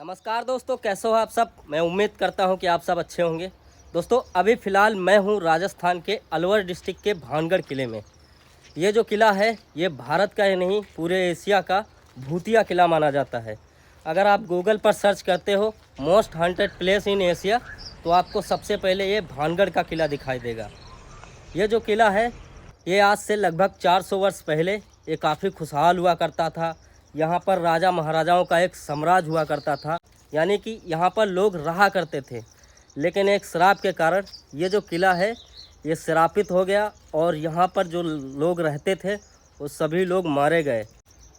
नमस्कार दोस्तों, कैसे हो आप सब। मैं उम्मीद करता हूं कि आप सब अच्छे होंगे। दोस्तों अभी फ़िलहाल मैं हूं राजस्थान के अलवर डिस्ट्रिक्ट के भानगढ़ किले में। ये जो किला है ये भारत का ही नहीं पूरे एशिया का भूतिया किला माना जाता है। अगर आप गूगल पर सर्च करते हो most haunted place in Asia तो आपको सबसे पहले ये भानगढ़ का किला दिखाई देगा। ये जो किला है ये आज से लगभग 400 वर्ष पहले ये काफ़ी खुशहाल हुआ करता था। यहाँ पर राजा महाराजाओं का एक साम्राज्य हुआ करता था, यानी कि यहाँ पर लोग रहा करते थे। लेकिन एक श्राप के कारण ये जो किला है ये श्रापित हो गया और यहाँ पर जो लोग रहते थे वो सभी लोग मारे गए।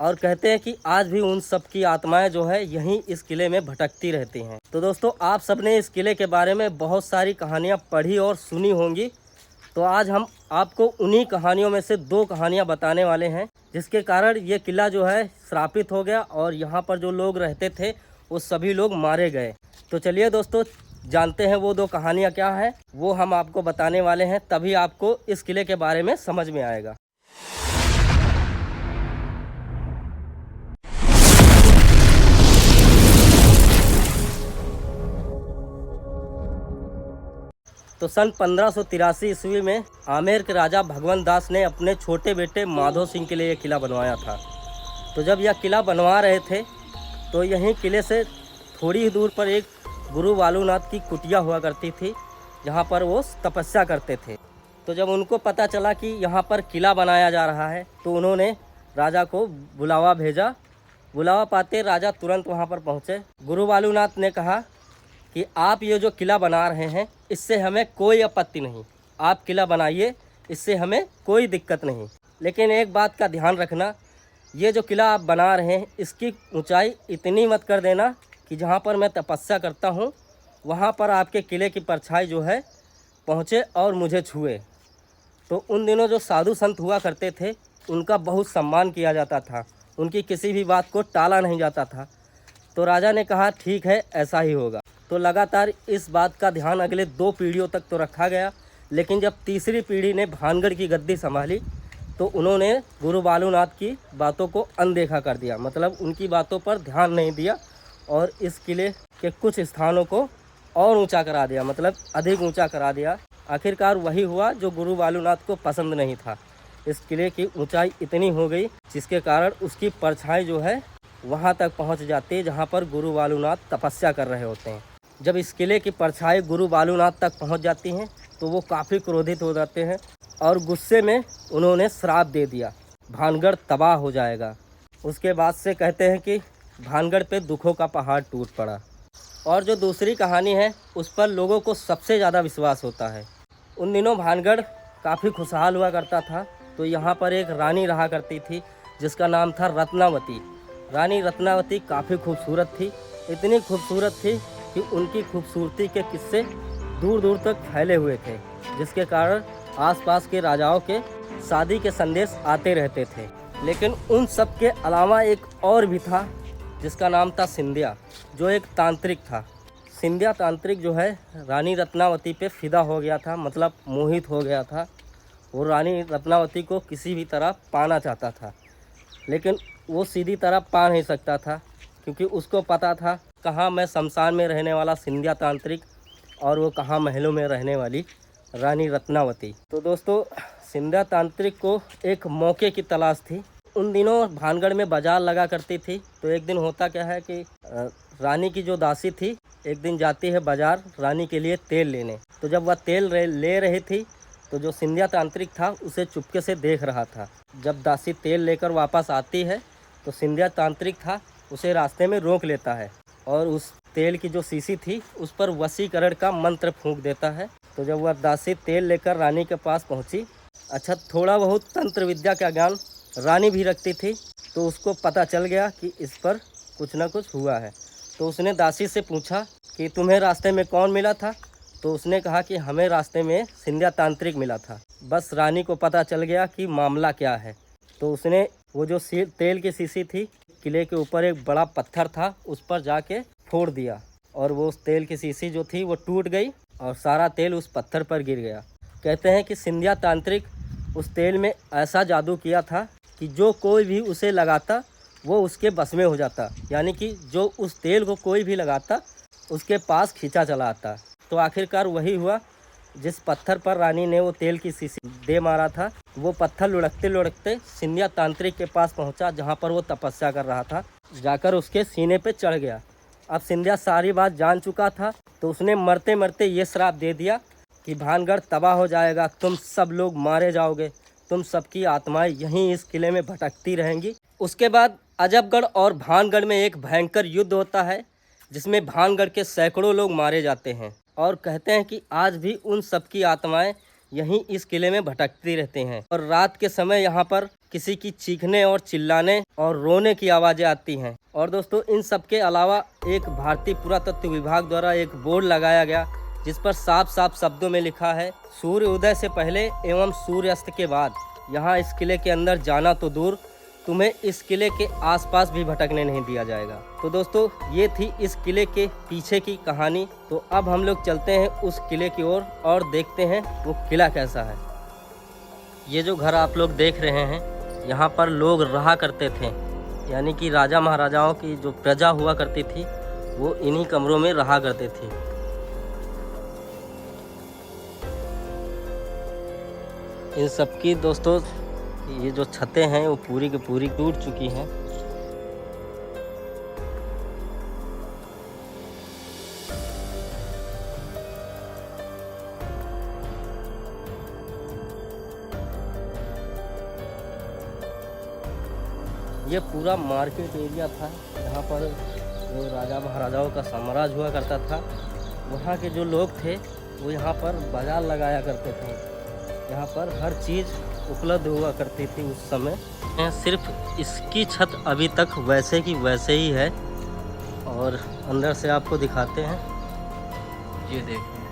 और कहते हैं कि आज भी उन सब की आत्माएं जो है यहीं इस किले में भटकती रहती हैं। तो दोस्तों आप सबने इस किले के बारे में बहुत सारी कहानियाँ पढ़ी और सुनी होंगी। तो आज हम आपको उन्हीं कहानियों में से 2 कहानियां बताने वाले हैं जिसके कारण ये किला जो है श्रापित हो गया और यहाँ पर जो लोग रहते थे वो सभी लोग मारे गए। तो चलिए दोस्तों जानते हैं वो 2 कहानियां क्या है, वो हम आपको बताने वाले हैं, तभी आपको इस किले के बारे में समझ में आएगा। तो सन 1583 ईस्वी में आमेर के राजा भगवंत दास ने अपने छोटे बेटे माधो सिंह के लिए यह किला बनवाया था। तो जब यह किला बनवा रहे थे तो यहीं किले से थोड़ी ही दूर पर एक गुरु बालूनाथ की कुटिया हुआ करती थी जहां पर वो तपस्या करते थे। तो जब उनको पता चला कि यहाँ पर किला बनाया जा रहा है तो उन्होंने राजा को बुलावा भेजा। बुलावा पाते राजा तुरंत वहाँ पर पहुँचे। गुरु बालूनाथ ने कहा कि आप ये जो किला बना रहे हैं इससे हमें कोई आपत्ति नहीं, आप किला बनाइए, इससे हमें कोई दिक्कत नहीं। लेकिन एक बात का ध्यान रखना, ये जो किला आप बना रहे हैं इसकी ऊंचाई इतनी मत कर देना कि जहाँ पर मैं तपस्या करता हूँ वहाँ पर आपके किले की परछाई जो है पहुँचे और मुझे छुए। तो उन दिनों जो साधु संत हुआ करते थे उनका बहुत सम्मान किया जाता था, उनकी किसी भी बात को टाला नहीं जाता था। तो राजा ने कहा ठीक है ऐसा ही होगा। तो लगातार इस बात का ध्यान अगले 2 पीढ़ियों तक तो रखा गया। लेकिन जब तीसरी पीढ़ी ने भानगढ़ की गद्दी संभाली तो उन्होंने गुरु बालूनाथ की बातों को अनदेखा कर दिया, मतलब उनकी बातों पर ध्यान नहीं दिया और इस किले के कुछ स्थानों को और ऊंचा करा दिया, मतलब अधिक ऊंचा करा दिया। आखिरकार वही हुआ जो गुरु बालूनाथ को पसंद नहीं था। इस किले की ऊंचाई इतनी हो गई जिसके कारण उसकी परछाई जो है वहाँ तक पहुँच जाती है जहाँ पर गुरु बालूनाथ तपस्या कर रहे होते हैं। जब इस किले की परछाई गुरु बालूनाथ तक पहुंच जाती हैं तो वो काफ़ी क्रोधित हो जाते हैं और गुस्से में उन्होंने श्राप दे दिया, भानगढ़ तबाह हो जाएगा। उसके बाद से कहते हैं कि भानगढ़ पे दुखों का पहाड़ टूट पड़ा। और जो दूसरी कहानी है उस पर लोगों को सबसे ज़्यादा विश्वास होता है। उन दिनों भानगढ़ काफ़ी खुशहाल हुआ करता था। तो यहाँ पर एक रानी रहा करती थी जिसका नाम था रत्नावती। रानी रत्नावती काफ़ी खूबसूरत थी, इतनी खूबसूरत थी कि उनकी खूबसूरती के किस्से दूर दूर तक फैले हुए थे, जिसके कारण आसपास के राजाओं के शादी के संदेश आते रहते थे। लेकिन उन सब के अलावा एक और भी था जिसका नाम था सिंधिया, जो एक तांत्रिक था। सिंधिया तांत्रिक जो है रानी रत्नावती पे फिदा हो गया था, मतलब मोहित हो गया था। वो रानी रत्नावती को किसी भी तरह पाना चाहता था, लेकिन वो सीधी तरह पा नहीं सकता था क्योंकि उसको पता था कहाँ मैं शमशान में रहने वाला सिंधिया तांत्रिक और वो कहाँ महलों में रहने वाली रानी रत्नावती। तो दोस्तों सिंधिया तांत्रिक को एक मौके की तलाश थी। उन दिनों भानगढ़ में बाजार लगा करती थी। तो एक दिन होता क्या है कि रानी की जो दासी थी एक दिन जाती है बाजार रानी के लिए तेल लेने। तो जब वह तेल ले रही थी तो जो सिंधिया तांत्रिक था उसे चुपके से देख रहा था। जब दासी तेल लेकर वापस आती है तो सिंधिया तांत्रिक था उसे रास्ते में रोक लेता है और उस तेल की जो शीशी थी उस पर वशीकरण का मंत्र फूंक देता है। तो जब वह दासी तेल लेकर रानी के पास पहुंची, अच्छा थोड़ा बहुत तंत्र विद्या का ज्ञान रानी भी रखती थी, तो उसको पता चल गया कि इस पर कुछ ना कुछ हुआ है। तो उसने दासी से पूछा कि तुम्हें रास्ते में कौन मिला था। तो उसने कहा कि हमें रास्ते में सिंधिया तांत्रिक मिला था। बस रानी को पता चल गया कि मामला क्या है। तो उसने वो जो तेल की शीशी थी, किले के ऊपर एक बड़ा पत्थर था उस पर जाके फोड़ दिया और वो उस तेल की शीशी जो थी वो टूट गई और सारा तेल उस पत्थर पर गिर गया। कहते हैं कि सिंधिया तांत्रिक उस तेल में ऐसा जादू किया था कि जो कोई भी उसे लगाता वो उसके बस में हो जाता, यानी कि जो उस तेल को कोई भी लगाता उसके पास खींचा चला आता। तो आखिरकार वही हुआ, जिस पत्थर पर रानी ने वो तेल की शीशी दे मारा था, वो पत्थर लुढ़कते लुढ़कते सिंधिया तांत्रिक के पास पहुंचा, जहां पर वो तपस्या कर रहा था, जाकर उसके सीने पे चढ़ गया। अब सिंधिया सारी बात जान चुका था, तो उसने मरते मरते ये श्राप दे दिया कि भानगढ़ तबाह हो जाएगा, तुम सब लोग मारे जाओगे, तुम सबकी आत्माएं यहीं इस किले में भटकती रहेंगी। उसके बाद अजबगढ़ और भानगढ़ में एक भयंकर युद्ध होता है, जिसमें भानगढ़ के सैकड़ों लोग मारे जाते हैं, और कहते हैं कि आज भी उन सबकी आत्माएं यहीं इस किले में भटकती रहती हैं। और रात के समय यहाँ पर किसी की चीखने और चिल्लाने और रोने की आवाज़ें आती हैं। और दोस्तों, इन सब के अलावा एक भारतीय पुरातत्व विभाग द्वारा एक बोर्ड लगाया गया, जिस पर साफ साफ शब्दों में लिखा है, सूर्य उदय से पहले एवं सूर्यास्त के बाद यहाँ इस किले के अंदर जाना तो दूर, तुम्हें इस किले के आसपास भी भटकने नहीं दिया जाएगा। तो दोस्तों, ये थी इस किले के पीछे की कहानी। तो अब हम लोग चलते हैं उस किले की ओर और देखते हैं वो किला कैसा है। ये जो घर आप लोग देख रहे हैं, यहाँ पर लोग रहा करते थे, यानी कि राजा महाराजाओं की जो प्रजा हुआ करती थी वो इन्हीं कमरों में रहा करते थे। इन सबकी दोस्तों ये जो छतें हैं वो पूरी की पूरी टूट चुकी हैं। ये पूरा मार्केट एरिया था, यहाँ पर जो राजा महाराजाओं का साम्राज्य हुआ करता था, वहाँ के जो लोग थे वो यहाँ पर बाज़ार लगाया करते थे। यहाँ पर हर चीज़ उपलब्ध हुआ करती थी उस समय। सिर्फ इसकी छत अभी तक वैसे की वैसे ही है, और अंदर से आपको दिखाते हैं। ये देखिए,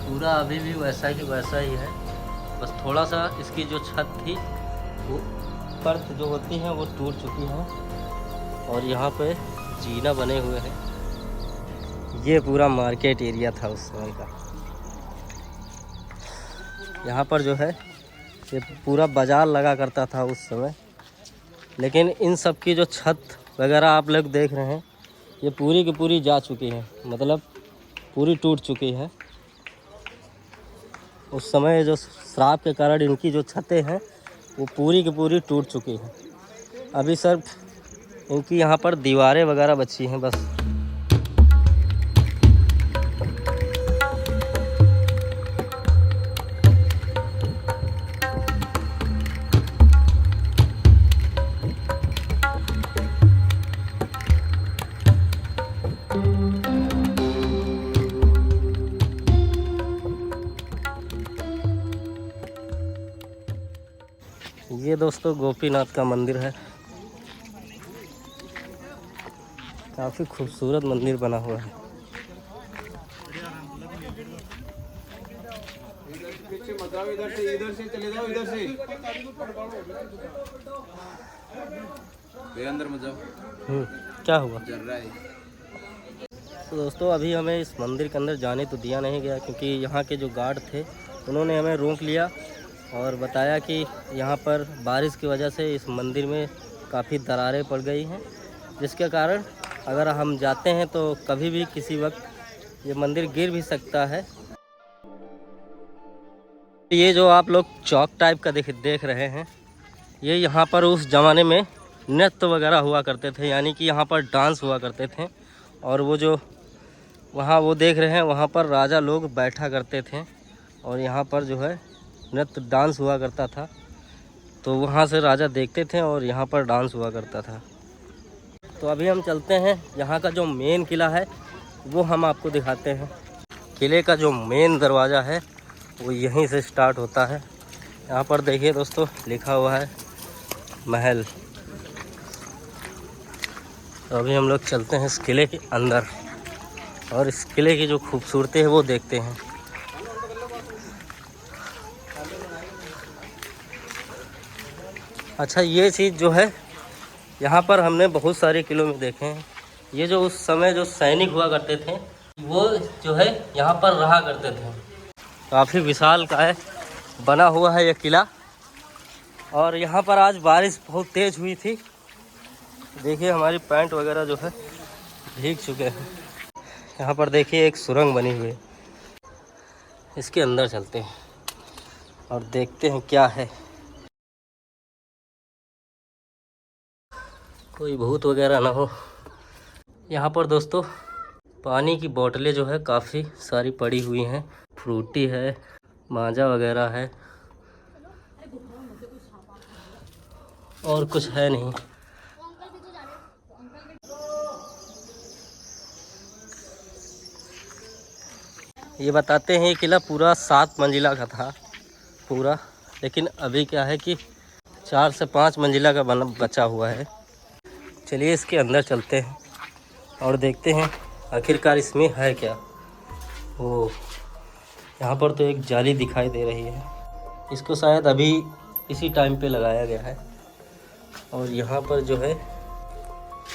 पूरा अभी भी वैसा की वैसा ही है, बस थोड़ा सा इसकी जो छत थी वो परत जो होती है वो टूट चुकी है, और यहाँ पे जीना बने हुए हैं। ये पूरा मार्केट एरिया था उस समय का। यहाँ पर जो है ये पूरा बाज़ार लगा करता था उस समय। लेकिन इन सब की जो छत वगैरह आप लोग देख रहे हैं, ये पूरी की पूरी जा चुकी है, मतलब पूरी टूट चुकी है। उस समय जो श्राप के कारण इनकी जो छतें हैं वो पूरी की पूरी टूट चुकी हैं। अभी सिर्फ इनकी यहाँ पर दीवारें वगैरह बची हैं बस। ये दोस्तों गोपीनाथ का मंदिर है, काफ़ी खूबसूरत मंदिर बना हुआ है। इधर से चले जाओ, इधर से अंदर मत जाओ। क्या हुआ? जल रहा है। तो दोस्तों, अभी हमें इस मंदिर के अंदर जाने तो दिया नहीं गया, क्योंकि यहाँ के जो गार्ड थे उन्होंने हमें रोक लिया और बताया कि यहाँ पर बारिश की वजह से इस मंदिर में काफ़ी दरारें पड़ गई हैं, जिसके कारण अगर हम जाते हैं तो कभी भी किसी वक्त ये मंदिर गिर भी सकता है। ये जो आप लोग चौक टाइप का देख रहे हैं, ये यहाँ पर उस ज़माने में नृत्य वगैरह हुआ करते थे, यानी कि यहाँ पर डांस हुआ करते थे। और वो जो वहाँ वो देख रहे हैं, वहाँ पर राजा लोग बैठा करते थे, और यहाँ पर जो है नृत्य डांस हुआ करता था। तो वहाँ से राजा देखते थे और यहाँ पर डांस हुआ करता था। तो अभी हम चलते हैं, यहाँ का जो मेन किला है वो हम आपको दिखाते हैं। किले का जो मेन दरवाज़ा है वो यहीं से स्टार्ट होता है। यहाँ पर देखिए दोस्तों, लिखा हुआ है महल। तो अभी हम लोग चलते हैं इस किले के अंदर, और इस किले की जो खूबसूरती है वो देखते हैं। अच्छा, ये चीज़ जो है यहाँ पर हमने बहुत सारे किलों में देखे हैं। ये जो उस समय जो सैनिक हुआ करते थे वो जो है यहाँ पर रहा करते थे। काफ़ी विशाल का है बना हुआ है ये किला, और यहाँ पर आज बारिश बहुत तेज़ हुई थी। देखिए हमारी पैंट वगैरह जो है भीग चुके हैं। यहाँ पर देखिए एक सुरंग बनी हुई है, इसके अंदर चलते हैं और देखते हैं क्या है। कोई भूत वगैरह ना हो। यहाँ पर दोस्तों पानी की बोतलें जो है काफ़ी सारी पड़ी हुई हैं। फ्रूटी है, माजा वगैरह है, और कुछ है नहीं। ये बताते हैं ये किला पूरा 7 मंजिला का था पूरा, लेकिन अभी क्या है कि 4 से 5 मंजिला का बचा हुआ है। चलिए इसके अंदर चलते हैं और देखते हैं आखिरकार इसमें है क्या। ओ, यहाँ पर तो एक जाली दिखाई दे रही है, इसको शायद अभी इसी टाइम पे लगाया गया है। और यहाँ पर जो है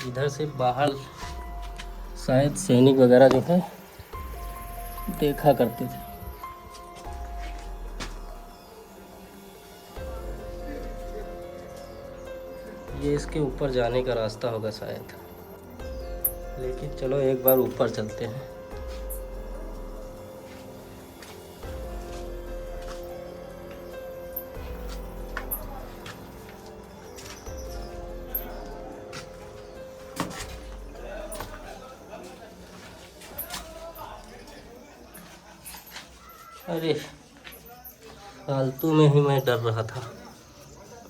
इधर से बाहर शायद सैनिक वगैरह जो है देखा करते थे। ये इसके ऊपर जाने का रास्ता होगा शायद, लेकिन चलो एक बार ऊपर चलते हैं। अरे फालतू में ही मैं डर रहा था।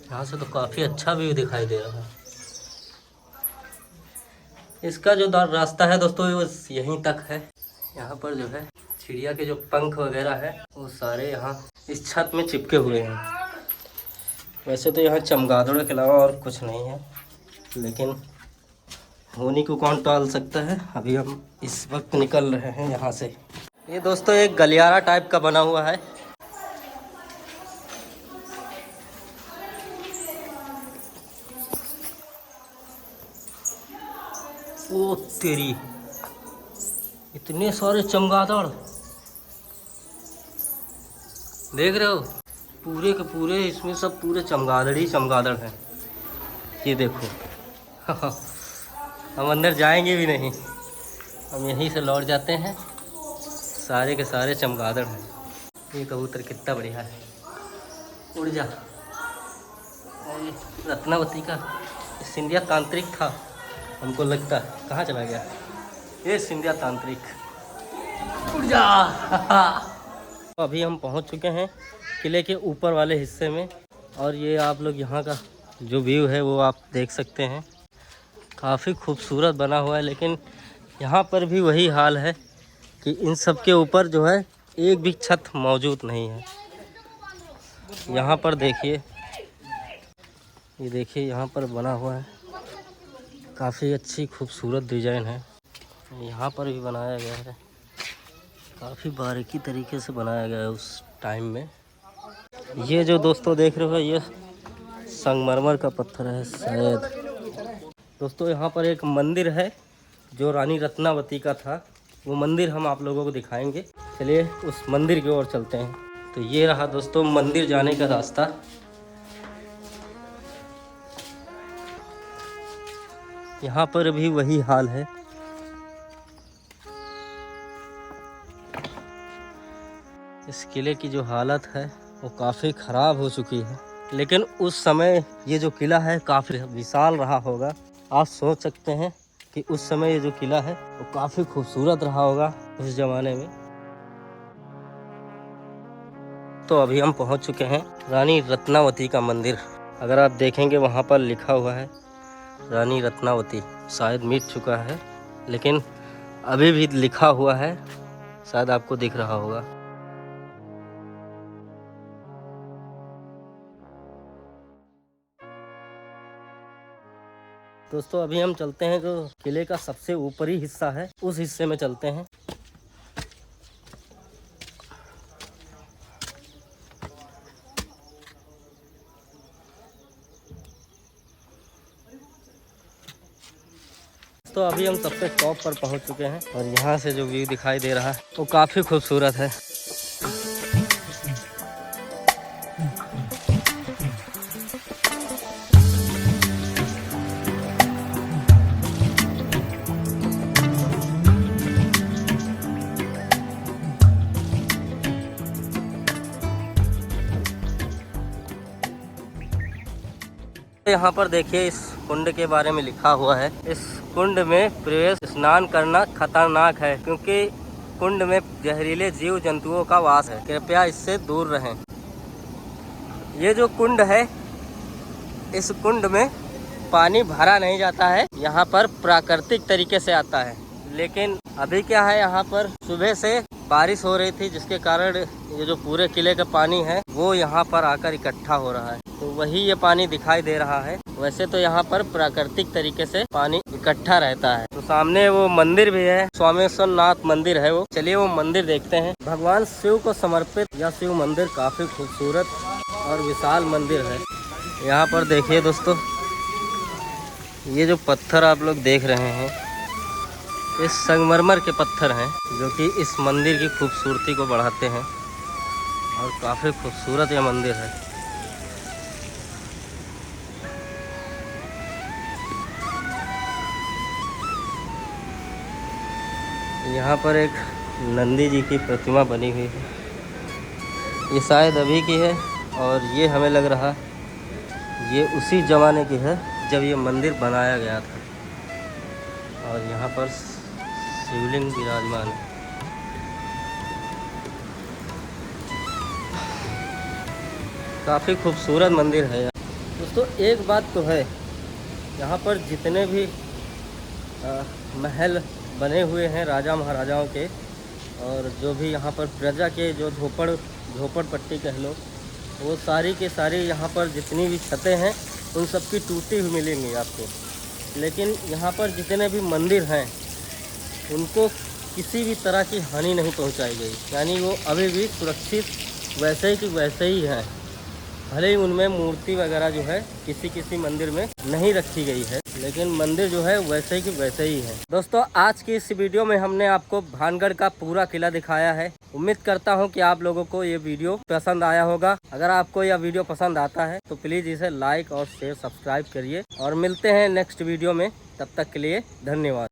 यहाँ से तो काफ़ी अच्छा व्यू दिखाई दे रहा है। इसका जो रास्ता है दोस्तों वो यहीं तक है। यहाँ पर जो है चिड़िया के जो पंख वगैरह है वो सारे यहाँ इस छत में चिपके हुए हैं। वैसे तो यहाँ चमगादड़ के अलावा और कुछ नहीं है, लेकिन होनी को कौन टाल सकता है। अभी हम इस वक्त निकल रहे हैं यहाँ से। ये दोस्तों एक गलियारा टाइप का बना हुआ है। ओ तेरी, इतने सारे चमगादड़ देख रहे हो, पूरे के पूरे इसमें सब पूरे चमगादड़ ही चमगादड़ हैं। ये देखो हम अंदर जाएंगे भी नहीं, हम यहीं से लौट जाते हैं। सारे के सारे चमगादड़ हैं। ये कबूतर कितना बढ़िया है, उड़ जा। ये रत्नावती का सिंधिया तांत्रिक था, हमको लगता है। कहाँ चला गया ये सिंधिया तांत्रिक, उड़ जा। अभी हम पहुंच चुके हैं किले के ऊपर वाले हिस्से में, और ये आप लोग यहाँ का जो व्यू है वो आप देख सकते हैं। काफ़ी खूबसूरत बना हुआ है, लेकिन यहाँ पर भी वही हाल है कि इन सब के ऊपर जो है एक भी छत मौजूद नहीं है। यहाँ पर देखिए, ये देखिए यहाँ पर बना हुआ है, काफ़ी अच्छी खूबसूरत डिज़ाइन है। यहाँ पर भी बनाया गया है, काफ़ी बारीकी तरीके से बनाया गया है उस टाइम में। ये जो दोस्तों देख रहे हो ये संगमरमर का पत्थर है शायद। दोस्तों यहाँ पर एक मंदिर है जो रानी रत्नावती का था, वो मंदिर हम आप लोगों को दिखाएंगे। चलिए उस मंदिर की ओर चलते हैं। तो ये रहा दोस्तों मंदिर जाने का रास्ता। यहाँ पर भी वही हाल है। इस किले की जो हालत है वो काफ़ी ख़राब हो चुकी है, लेकिन उस समय ये जो किला है काफ़ी विशाल रहा होगा। आप सोच सकते हैं कि उस समय ये जो किला है वो काफ़ी खूबसूरत रहा होगा उस ज़माने में। तो अभी हम पहुंच चुके हैं रानी रत्नावती का मंदिर। अगर आप देखेंगे वहां पर लिखा हुआ है रानी रत्नावती, शायद मिट चुका है लेकिन अभी भी लिखा हुआ है, शायद आपको दिख रहा होगा। दोस्तों अभी हम चलते हैं जो किले का सबसे ऊपरी हिस्सा है उस हिस्से में चलते हैं। तो अभी हम सबसे टॉप पर पहुंच चुके हैं और यहाँ से जो व्यू दिखाई दे रहा है वो काफ़ी खूबसूरत है। यहाँ पर देखिए इस कुंड के बारे में लिखा हुआ है, इस कुंड में प्रवेश स्नान करना खतरनाक है क्योंकि कुंड में जहरीले जीव जंतुओं का वास है, कृपया इससे दूर रहें। ये जो कुंड है, इस कुंड में पानी भरा नहीं जाता है, यहाँ पर प्राकृतिक तरीके से आता है। लेकिन अभी क्या है, यहाँ पर सुबह से बारिश हो रही थी जिसके कारण ये जो पूरे किले का पानी है वो यहाँ पर आकर इकट्ठा हो रहा है, तो वही ये पानी दिखाई दे रहा है। वैसे तो यहाँ पर प्राकृतिक तरीके से पानी इकट्ठा रहता है। तो सामने वो मंदिर भी है, स्वामेश्वर नाथ मंदिर है वो। चलिए वो मंदिर देखते हैं। भगवान शिव को समर्पित यह शिव मंदिर काफी खूबसूरत और विशाल मंदिर है। यहाँ पर देखिए दोस्तों, ये जो पत्थर आप लोग देख रहे हैं, ये संगमरमर के पत्थर हैं जो कि इस मंदिर की खूबसूरती को बढ़ाते हैं और काफ़ी खूबसूरत यह मंदिर है। यहाँ पर एक नंदी जी की प्रतिमा बनी हुई है, ये शायद अभी की है और ये हमें लग रहा ये उसी ज़माने की है जब ये मंदिर बनाया गया था। और यहाँ पर शिवलिंग विराजमान है। काफ़ी खूबसूरत मंदिर है दोस्तों। एक बात तो है, यहाँ पर जितने भी महल बने हुए हैं राजा महाराजाओं के, और जो भी यहाँ पर प्रजा के जो झोपड़पट्टी कह लो, वो सारी के सारी यहाँ पर जितनी भी छतें हैं उन सब की टूटी हुई मिलेंगी आपको। लेकिन यहाँ पर जितने भी मंदिर हैं उनको किसी भी तरह की हानि नहीं पहुँचाई गई, यानी वो अभी भी सुरक्षित वैसे ही कि वैसे ही हैं। भले ही उनमें मूर्ति वगैरह जो है किसी मंदिर में नहीं रखी गई है, लेकिन मंदिर जो है वैसे ही कि वैसे ही है। दोस्तों, आज की इस वीडियो में हमने आपको भानगढ़ का पूरा किला दिखाया है। उम्मीद करता हूं कि आप लोगों को ये वीडियो पसंद आया होगा। अगर आपको यह वीडियो पसंद आता है तो प्लीज़ इसे लाइक और शेयर सब्सक्राइब करिए, और मिलते हैं नेक्स्ट वीडियो में। तब तक के लिए धन्यवाद।